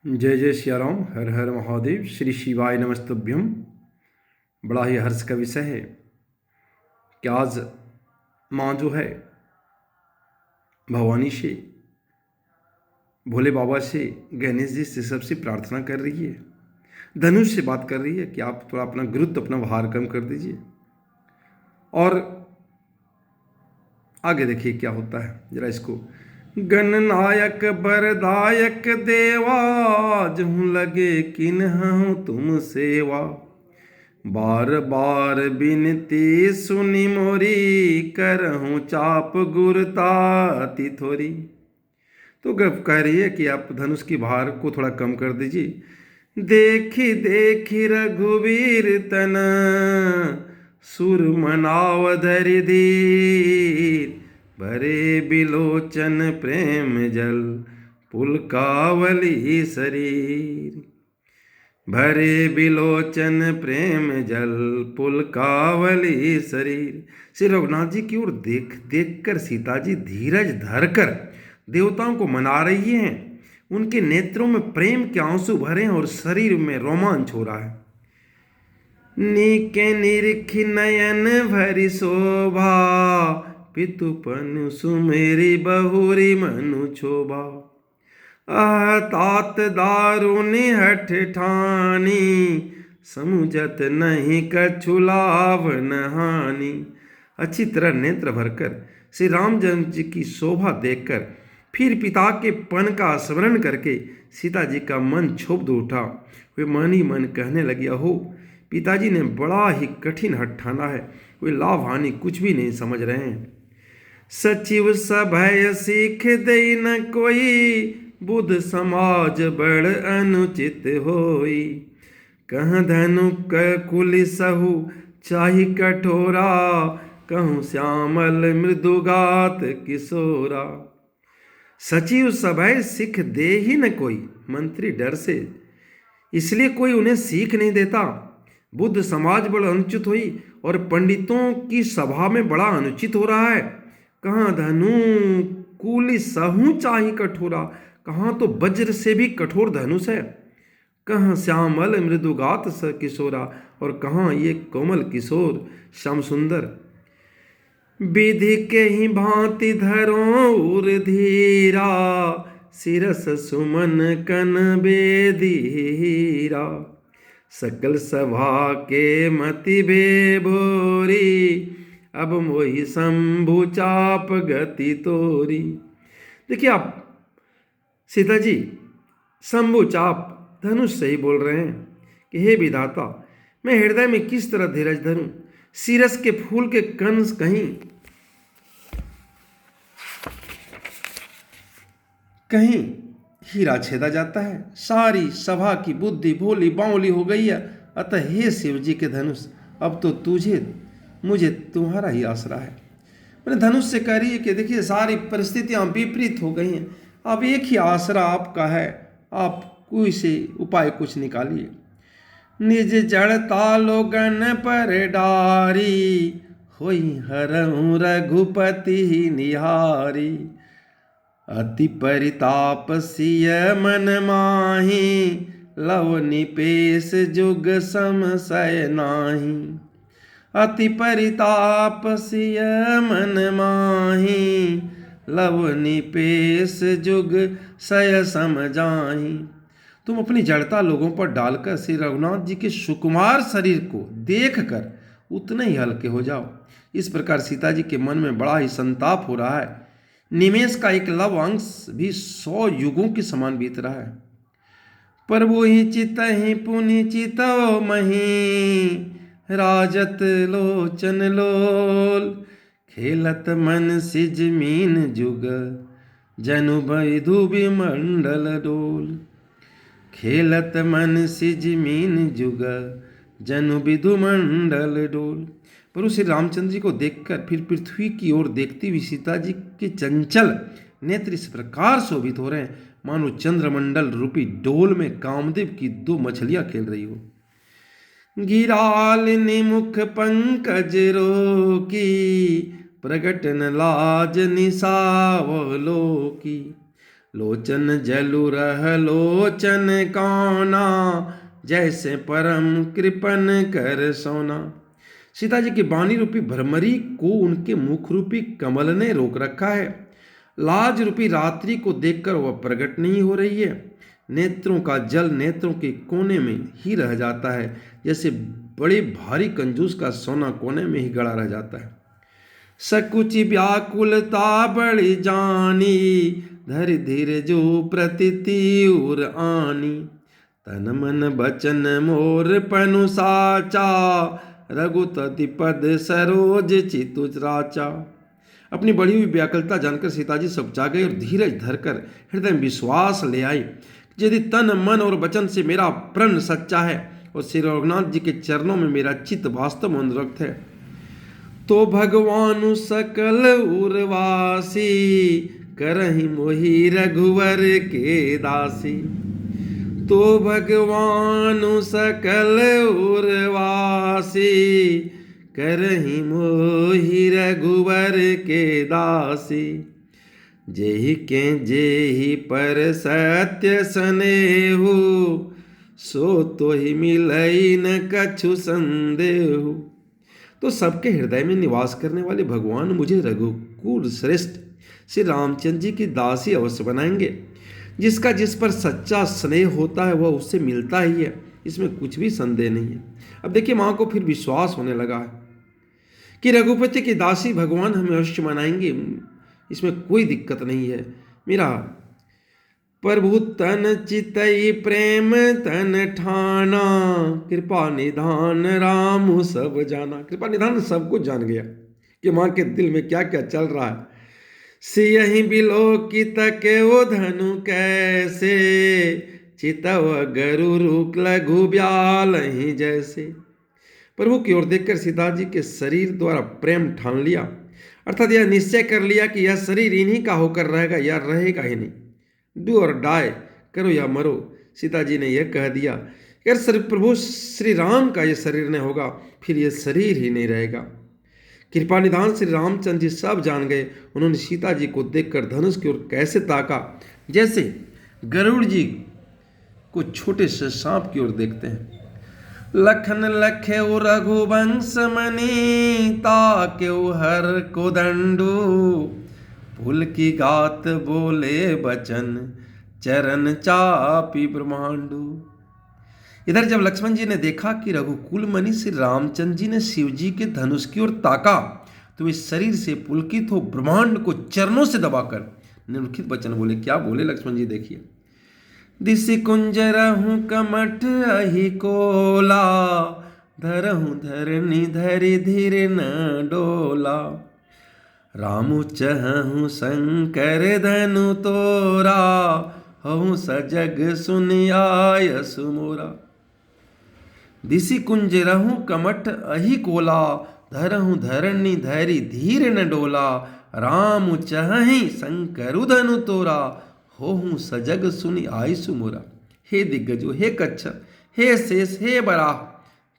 जय जय सिया राम। हर हर महादेव। श्री शिवाय नमस्तुभ्यम। बड़ा ही हर्ष का विषय है कि आज माँ जो है भवानी से, भोले बाबा से, गणेश जी से सबसे प्रार्थना कर रही है, धनुष से बात कर रही है कि आप थोड़ा अपना गुरुत्व, अपना भार कम कर दीजिए। और आगे देखिए क्या होता है, जरा इसको। गणनायक बरदायक देवा, जहूँ लगे किन्हूँ तुम सेवा। बार बार बिनती सुनी मोरी, करहूँ चाप गुरता अति थोरी। तो कह रही है कि आप धनुष की भार को थोड़ा कम कर दीजिए। देखी देखी रघुवीर तन, सुर मनाव धरि धीर। भरे बिलोचन प्रेम जल, पुलकावली शरीर। भरे बिलोचन प्रेम जल, पुलकावली शरीर। श्री रघुनाथ जी की ओर देख देख कर सीता जी धीरज धरकर देवताओं को मना रही हैं। उनके नेत्रों में प्रेम के आंसू भरे हैं और शरीर में रोमांच हो रहा है। नीके निरखी नयन भरी शोभा, पितुपन सुमेरी बहुरी मनु क्षोभा। तात दारुनि हठ ठानी, समुझत नहीं कछु लाभ न हानि। अच्छी तरह नेत्र भरकर श्री रामचंद्र जी की शोभा देखकर फिर पिता के पन का स्मरण करके सीता जी का मन क्षुब्ध उठा। वे मन ही मन कहने लगी, अहो पिताजी ने बड़ा ही कठिन हठ ठाना है, वे लाभ हानि कुछ भी नहीं समझ रहे हैं। सचिव सभय सीख दई न कोई, बुध समाज बड़ अनुचित होई। कह धनु कुल सहु चाहि कठोरा, कहूँ श्यामल मृदुगात किशोरा। सचिव सभय सीख दे ही न कोई, मंत्री डर से इसलिए कोई उन्हें सीख नहीं देता। बुद्ध समाज बड़ा अनुचित हुई और पंडितों की सभा में बड़ा अनुचित हो रहा है। कहाँ धनु कुल सहु चाहि कठोरा, कहाँ तो वज्र से भी कठोर धनुष है। कहाँ श्यामल मृदुगात स किशोरा, और कहाँ ये कोमल किशोर श्याम सुंदर। विधि के ही भांति धरो उर धीरा, सिरस सुमन कन बेदीरा। सकल सभा के मति बेभोरी, अब मोहि शंभु चाप गति तोरी। देखिए आप सीता जी शंभु चाप धनुष से ही बोल रहे हैं कि हे विधाता, मैं हृदय में किस तरह धीरज धरूं। सिरस के फूल के कंस कहीं कहीं हीरा छेदा जाता है। सारी सभा की बुद्धि भोली बावली हो गई है। अतः हे शिव जी के धनुष, अब तो मुझे तुम्हारा ही आसरा है। मैंने धनुष से कह रही है कि देखिए सारी परिस्थितियां विपरीत हो गई हैं, अब एक ही आसरा आपका है, आप कोई से उपाय कुछ निकालिए। निज जड़ता लोगन पर डारी, होई हरहु रघुपति निहारी। अति परिताप सिय मन माही, लव निपेश जुग समसय नाही। अति परिताप सिय मन माही, लव निपेश जुग सय सम जाही। तुम अपनी जड़ता लोगों पर डालकर श्री रघुनाथ जी के सुकुमार शरीर को देखकर उतने ही हल्के हो जाओ। इस प्रकार सीता जी के मन में बड़ा ही संताप हो रहा है। निमेष का एक लव अंश भी 100 युगों के समान बीत रहा है। पर वो ही चित ही पुनि चितो मही, राजत लोचन लोल। खेलत मन सिज मीन जुग, जनु बैधु विमंडल डोल। खेलत मन सिज मीन जुग, जनु विधु मंडल डोल। पर श्री रामचंद्र जी को देखकर फिर पृथ्वी की ओर देखती हुई सीता जी के चंचल नेत्र इस प्रकार शोभित हो रहे हैं, मानो चंद्रमंडल रूपी डोल में कामदेव की 2 मछलियां खेल रही हो। गिराल निमुख पंकज रोकी, प्रगट न लाज निसावलोकी। लोचन जलु रह लोचन कौना, जैसे परम कृपन कर सोना। सीता जी की बाणी रूपी भ्रमरी को उनके मुख रूपी कमल ने रोक रखा है। लाज रूपी रात्रि को देखकर वह प्रकट नहीं हो रही है। नेत्रों का जल नेत्रों के कोने में ही रह जाता है, जैसे बड़े भारी कंजूस का सोना कोने में ही गड़ा रह जाता है। सकुचि व्याकुलता बड़ी जानी, धरि धीर जो प्रतितीर आनी। तन मन बचन मोर पनु साचा, रघुपति पद सरोज चितुज राचा। अपनी बढ़ी हुई व्याकुलता जानकर सीता जी सबचा गए और धीरज धरकर हृदय में विश्वास ले आई, यदि तन मन और वचन से मेरा प्रण सच्चा है और श्री रघुनाथ जी के चरणों में मेरा चित्त वास्तव में अनुरक्त है, तो भगवान सकल उर्वासी, करहि मोहि रघुवर के दासी। तो भगवान सकल उर्वासी, करहि मोहि रघुवर के दासी। जेहि के जेहि पर सत्य स्नेहु, सो तो ही मिलई न कछु संदेहु। तो सबके हृदय में निवास करने वाले भगवान मुझे रघुकुल श्रेष्ठ श्री रामचंद्र जी की दासी अवश्य बनाएंगे। जिसका जिस पर सच्चा स्नेह होता है वह उससे मिलता ही है, इसमें कुछ भी संदेह नहीं है। अब देखिए माँ को फिर विश्वास होने लगा है कि रघुपति की दासी भगवान हमें अवश्य मनाएंगे, इसमें कोई दिक्कत नहीं है। मेरा प्रभु तन चितई प्रेम तन ठाना, कृपा निधान राम सब जाना। कृपा निधान सब कुछ जान गया कि माँ के दिल में क्या क्या चल रहा है। सियहि बिलोकित के वो धनु कैसे, चितव गरु रूप लघु ब्याल ही जैसे। प्रभु की ओर देखकर सीता जी के शरीर द्वारा प्रेम ठान लिया, अर्थात यह निश्चय कर लिया कि यह शरीर इन्हीं का होकर रहेगा या रहेगा ही नहीं। डू और डाई, करो या मरो। सीता जी ने यह कह दिया, अगर प्रभु श्री राम का यह शरीर नहीं होगा फिर यह शरीर ही नहीं रहेगा। कृपा निधान श्री रामचंद्र जी सब जान गए। उन्होंने सीता जी को देखकर धनुष की ओर कैसे ताका, जैसे गरुड़ जी को छोटे से सांप की ओर देखते हैं। लखन लखे रघुवंश मणि, ताक्यो हर को दंडू, फूल की गात बोले बचन, चरण चापी ब्रह्मांडू। इधर जब लक्ष्मण जी ने देखा कि रघुकुल मणि श्री रामचंद्र जी ने शिव जी के धनुष की ओर ताका, तो वे शरीर से पुलकित हो ब्रह्मांड को चरणों से दबाकर निम्नलिखित वचन बोले। क्या बोले लक्ष्मण जी, देखिए। दिसि कुंजरहु कमठ अहि कोला, धरहु धरनी धरि धीर न डोला। रामु चहु शंकर धनु तोरा, हूँ सजग सुनियाय सुमोरा। दिसि कुंजरहु कमठ अहि कोला, धरहु धरणी धैरी धीर न डोला। राम चहहि शंकरु धनु तोरा, होहु सजग सुनि आयसु मोरा। हे दिग्गजो, हे कच्छप, हे शेष, हे बराह,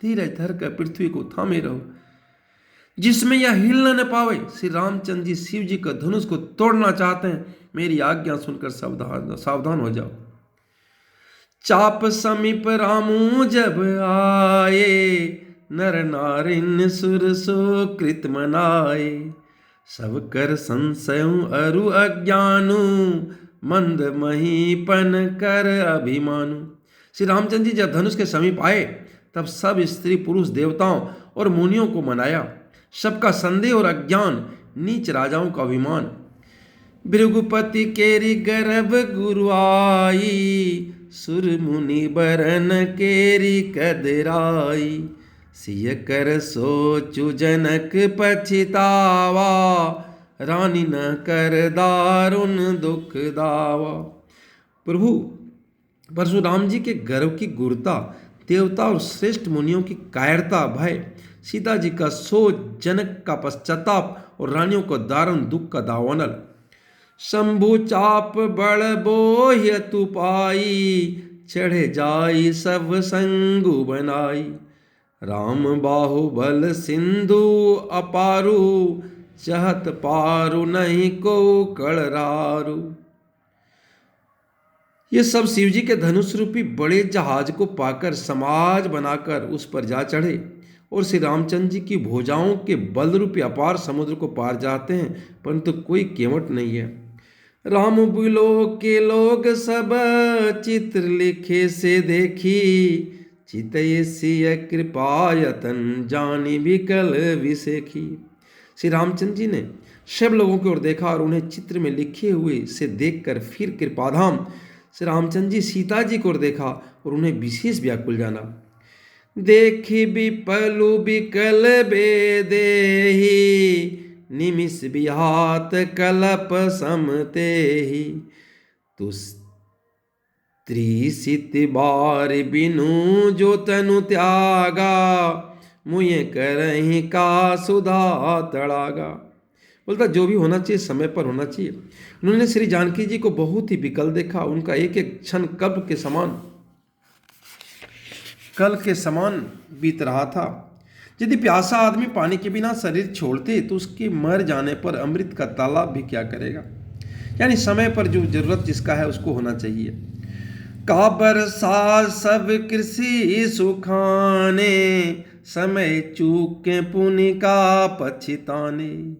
धीरज धर कर पृथ्वी को थामे रहो, जिसमें यह हिल न पावे। श्री रामचंद्र जी शिव जी का धनुष को तोड़ना चाहते हैं, मेरी आज्ञा सुनकर सावधान हो जाओ। चाप समीप रामू जब आए, नर नारिन सुर सो कृत मनाए। सब कर संशय अरु अज्ञानु, मंद महीपन कर अभिमानु। श्री रामचंद्र जी जब धनुष के समीप आए तब सब स्त्री पुरुष देवताओं और मुनियों को मनाया। सबका संदेह और अज्ञान, नीच राजाओं का अभिमान। भृगुपति केरी गर्भ गुरु आई, सुर मुनि बरन केरी कदराई। सिय कर सोचु जनक पछितावा, रानी न कर दारुण दुख दावा। प्रभु परशुराम जी के गर्व की गुरुता, देवता और श्रेष्ठ मुनियों की कायरता, भय, सीता जी का सोच, जनक का पश्चाताप और रानियों को दारुण दुख का दावानल। शंभु चाप बड़ बोह्य तु पाई, चढ़े जाई सब संगु बनाई। राम बाहुबल सिंधु अपारू, चहत पारु नहीं को कड़रारू। ये सब शिव जी के धनुष रूपी बड़े जहाज को पाकर समाज बनाकर उस पर जा चढ़े और श्री रामचंद्र जी की भुजाओं के बल रूपी अपार समुद्र को पार जाते हैं, परंतु कोई केवट नहीं है। राम बिलो के लोग सब चित्र लिखे से देखी, चितय सिय कृपायतन जानी विकल विसेखी। श्री रामचंद्र जी ने सब लोगों की ओर देखा और उन्हें चित्र में लिखे हुए से देखकर फिर कृपाधाम श्री रामचंद्र जी सीता जी को ओर देखा और उन्हें विशेष व्याकुल जाना। देखी विपलु विकल बेदेही, निमिष बिहात कलप समते ही। तु त्रिसित बार बिनु जो तनु त्यागा, मुझे करही का सुधा तड़ागा। बोलता जो भी होना चाहिए समय पर होना चाहिए। उन्होंने श्री जानकी जी को बहुत ही विकल देखा। उनका एक एक क्षण कल के समान बीत रहा था। यदि प्यासा आदमी पानी के बिना शरीर छोड़ते तो उसके मर जाने पर अमृत का तालाब भी क्या करेगा। यानी समय पर जो जरूरत जिसका है उसको होना चाहिए। का बरसा सब कृषि सुखाने, समय चूके पुनि का पछिताने।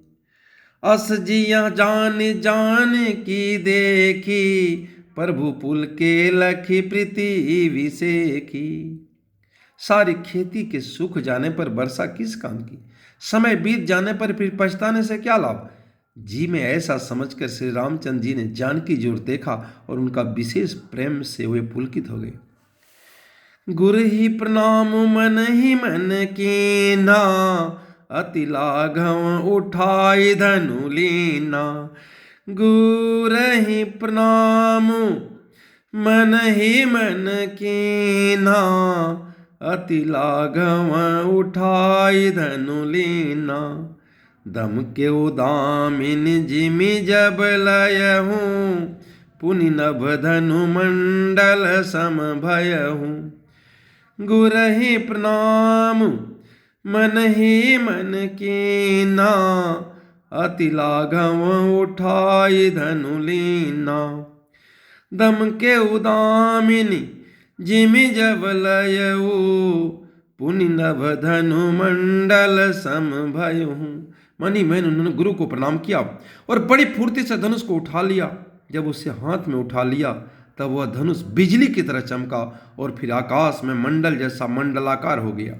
अस जिया जान जान की देखी, प्रभु पुल के लखी प्रीति विसेखी। सारी खेती के सूख जाने पर वर्षा किस काम की, समय बीत जाने पर फिर पछताने से क्या लाभ। जी में ऐसा समझकर श्री रामचंद्र जी ने जानकी जी ओर देखा और उनका विशेष प्रेम से वे पुलकित हो गए। गुरु ही प्रणाम मन ही मन कीना, अति लाघव उठाई धनु लीना। गुरु ही प्रणाम मन ही मन कीना, अति लाघव उठाई धनु लीना। दम के उदामिन जिमि जब लयहूँ, पुनि नभ धनु मंडल सम भयहूँ। गुरहि प्रणाम मन ही मन कीना, अति लाघव उठाई धनु लीना। दम के उदामिनी जिमि जब लयऊ, पुनि नभ धनु मंडल सम भयहूँ। मनी मैंने उन्होंने गुरु को प्रणाम किया और बड़ी फुर्ती से धनुष को उठा लिया। जब उसे हाथ में उठा लिया तब वह धनुष बिजली की तरह चमका और फिर आकाश में मंडल जैसा मंडलाकार हो गया।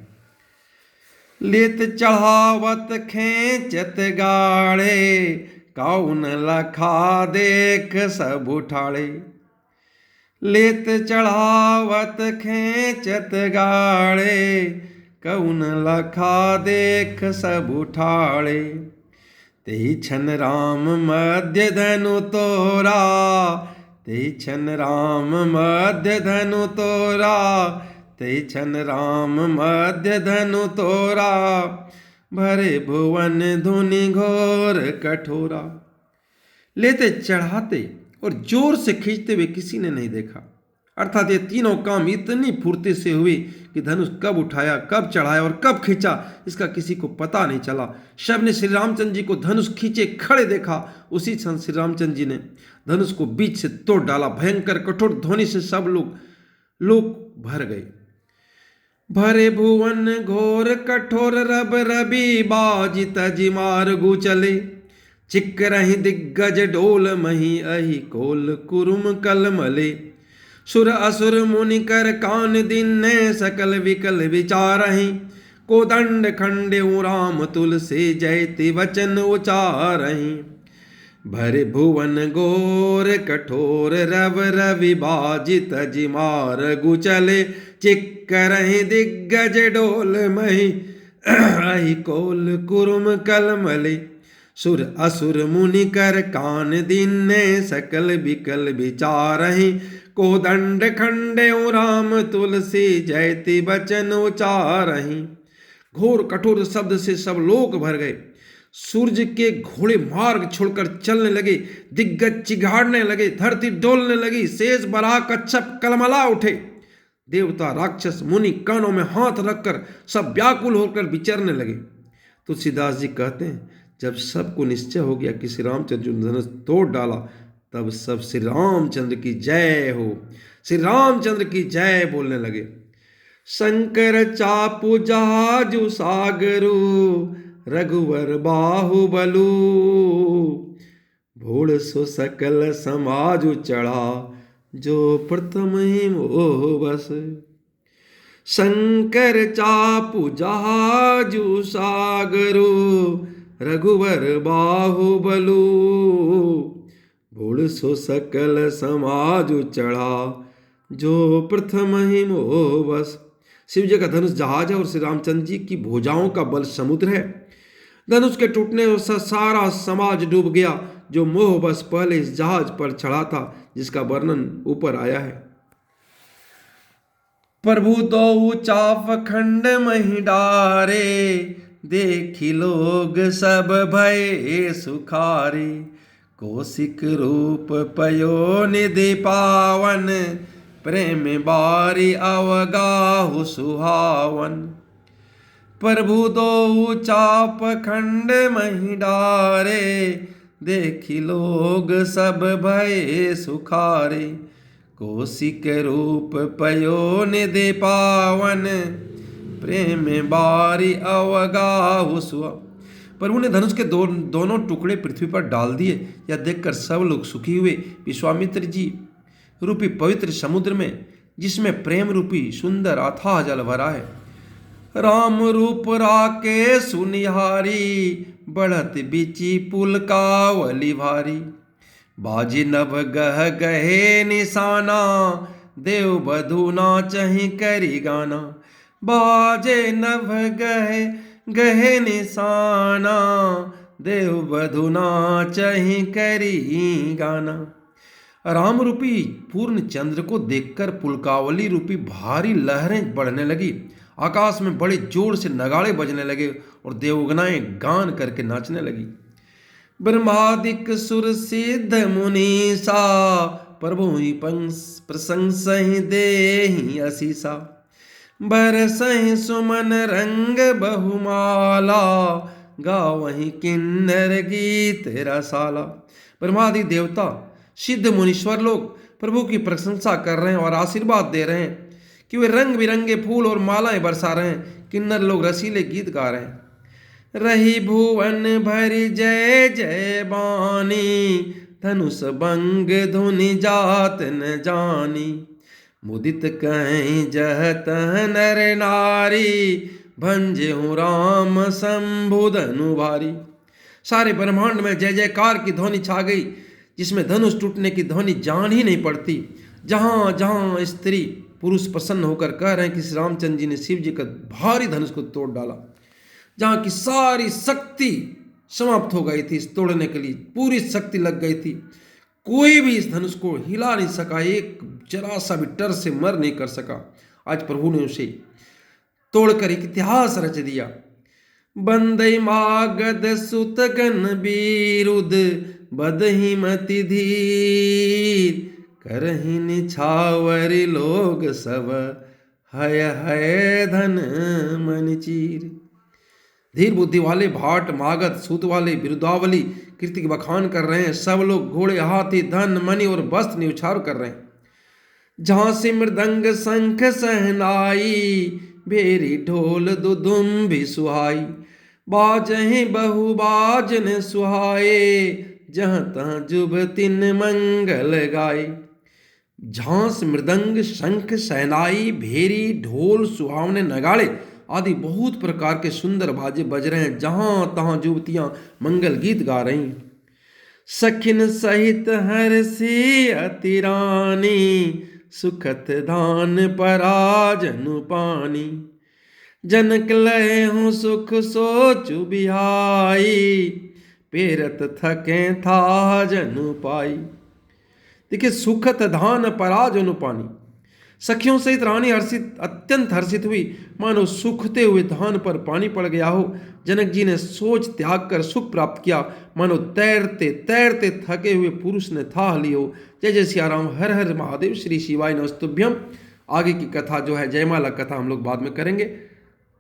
लेत चढ़ावत खेचत गाड़े, कौन लखा देख सब उठाड़े। लेत चढ़ावत खेचत गाड़े, कौन लखा देख सब उठाड़े। तेहि छन राम मध्य धनु तोरा, तेहि छन राम मध्य धनु तोरा। तेहि छन राम मध्य धनु तोरा, भरे भुवन धुनि घोर कठोरा। लेते चढ़ाते और जोर से खींचते हुए किसी ने नहीं देखा। अर्थात ये तीनों काम इतनी फुर्ती से हुए कि धनुष कब उठाया, कब चढ़ाया और कब खींचा इसका किसी को पता नहीं चला। सब ने श्री रामचंद्र जी को धनुष खींचे खड़े देखा। उसी क्षण श्री रामचंद्र जी ने धनुष को बीच से तोड़ डाला। भयंकर कठोर ध्वनि से सब लोग भर गए। भरे भुवन घोर कठोर रब रबी, बाजी तजिमार गु चले। चिक रही दिग्गज डोल मही, अहि कोल कुरुम कलमले। सुर असुर मुनि कर कान दिन्ने, सकल विकल विचारहि। कोदंड खंडेउ राम तुलसी, जयति वचन उचारहि। भरे भुवन घोर कठोर रव रवि, बाजी तजिमार गु चले। चिक रही दिग्गज डोल मही, अहि कोल कुरुम कलमले। सुर असुर मुनि कर कान दिन्ने, सकल विकल विचारहि। कोदंड खंडेउ राम तुलसी, जयति वचन उचारहि। घोर कठोर शब्द से सब लोग भर गए। सूर्य के घोड़े मार्ग छोड़कर चलने लगे। दिग्गज चिघाड़ने लगे, धरती डोलने लगी। शेष बराह कच्छप कलमला उठे। देवता राक्षस मुनि कानों में हाथ रखकर सब व्याकुल होकर विचरने लगे। तुलसीदास जी कहते हैं, जब सबको निश्चय हो गया कि श्री रामचंद्र जी ने धनुष तोड़ डाला, तब सब श्री रामचंद्र की जय हो, श्री रामचंद्र की जय बोलने लगे। शंकर चापु जहाजु सागरु, रघुवर बाहुबलु, भोड़ सो सकल समाजु चढ़ा, जो प्रथम ही मोह बस। शंकर चापु जहाजु सागरु, रघुवर बाहुबलु, भोड़ सो सकल समाजु चढ़ा, जो प्रथम ही मोह बस। शिव जी का धनुष जहाज है और श्री रामचंद्र जी की भुजाओं का बल समुद्र है। धनुष के टूटने से सारा समाज डूब गया, जो मोह बस पहले इस जहाज पर चढ़ा था, जिसका वर्णन ऊपर आया है। प्रभु दो चाप खंड मही डारे, देखी लोग सब भय सुखारे, कौशिक रूप पयो निधि पावन, प्रेम बारी अवगाहु सुहावन। प्रभु दो चाप खंड मही डारे, देखी लोग सब भय सुखारे, कौशिक रूप पयो निधि पावन, प्रेम बारी अवगाहु सुहावन। प्रभु ने धनुष के दोनों टुकड़े पृथ्वी पर डाल दिए। यह देखकर सब लोग सुखी हुए। विश्वामित्र जी रूपी पवित्र समुद्र में, जिसमें प्रेम रूपी सुंदर अथाह जल भरा है, राम रूप राके सुनिहारी, बढ़त बिची पुल कावली भारी, बाजी नभ गह गहे निशाना, देव बधु नाचहि करी गाना, बाजे नभ गहे गहे निशाना, देव बधु नाचहि करी गाना। राम रूपी पूर्ण चंद्र को देखकर पुलकावली रूपी भारी लहरें बढ़ने लगी। आकाश में बड़े जोर से नगाड़े बजने लगे और देवगनाएं गान करके नाचने लगी। ब्रह्मादिक सुर सिद्ध मुनीसा, प्रभु ही प्रशंसहि देहि असीसा, बरसहि सुमन रंग बहुमाला, गावहि किन्नर गीत रसाला। ब्रह्मादि देवता सिद्ध मुनीश्वर लोग प्रभु की प्रशंसा कर रहे हैं और आशीर्वाद दे रहे हैं कि वे रंग बिरंगे फूल और मालाएं बरसा रहे हैं। किन्नर लोग रसीले गीत गा रहे हैं। रही भुवन भरी जय जय बानी, धनुष भंग धुनि जात न जानी, मुदित कहीं जहत नर नारी, भंजहु राम शंभु धनु भारी। सारे ब्रह्मांड में जय जयकार की ध्वनि छा गई, जिसमें धनुष टूटने की ध्वनि जान ही नहीं पड़ती। जहां जहां स्त्री पुरुष प्रसन्न होकर कह रहे हैं कि श्री रामचंद्र जी ने शिव जी का भारी धनुष को तोड़ डाला, जहां की सारी शक्ति समाप्त हो गई थी, इस तोड़ने के लिए पूरी शक्ति लग गई थी, कोई भी इस धनुष को हिला नहीं सका, एक जरा सा भी डर से मर नहीं कर सका। आज प्रभु ने उसे तोड़कर एक इतिहास रच दिया। बंदई मागध सुत गण बीरुद, बदहि मति धीर, करहि निछावर लोग सब, हय हय धन मन चीर। धीर बुद्धि वाले भाट मागध सूत वाले बिरुदावली कीर्ति के बखान कर रहे हैं। सब लोग घोड़े हाथी धन मणि और वस्त्र न्यौछावर कर रहे हैं। जहां से मृदंग शंख सहनाई, भेरी ढोल दुदुम भी सुहाई, बाजहि बहु बाजन सुहाए, जहाँ तहाँ जुबतिन मंगल गाए। झांस मृदंग शंख सहनाई भेरी ढोल सुहावने नगाड़े आदि बहुत प्रकार के सुंदर बाजे बज रहे हैं। जहां तहां युवतियां मंगल गीत गा रही हैं। सखिन सहित हर्षि अति रानी, सुखत धान पराजनु पानी, जनक लय हूँ सुख सोचु बिहाई, पेरत थके था जनु पाई। देखिए, सुखत धान पराजनु पानी। सखियों सहित रानी हर्षित अत्यंत हर्षित हुई, मानो सूखते हुए धान पर पानी पड़ गया हो। जनक जी ने सोच त्याग कर सुख प्राप्त किया, मानो तैरते तैरते थके हुए पुरुष ने थाह ली हो। जय जय सिया राम, हर हर महादेव, श्री शिवाय नमस्तुभ्यम। आगे की कथा जो है जयमाला कथा हम लोग बाद में करेंगे।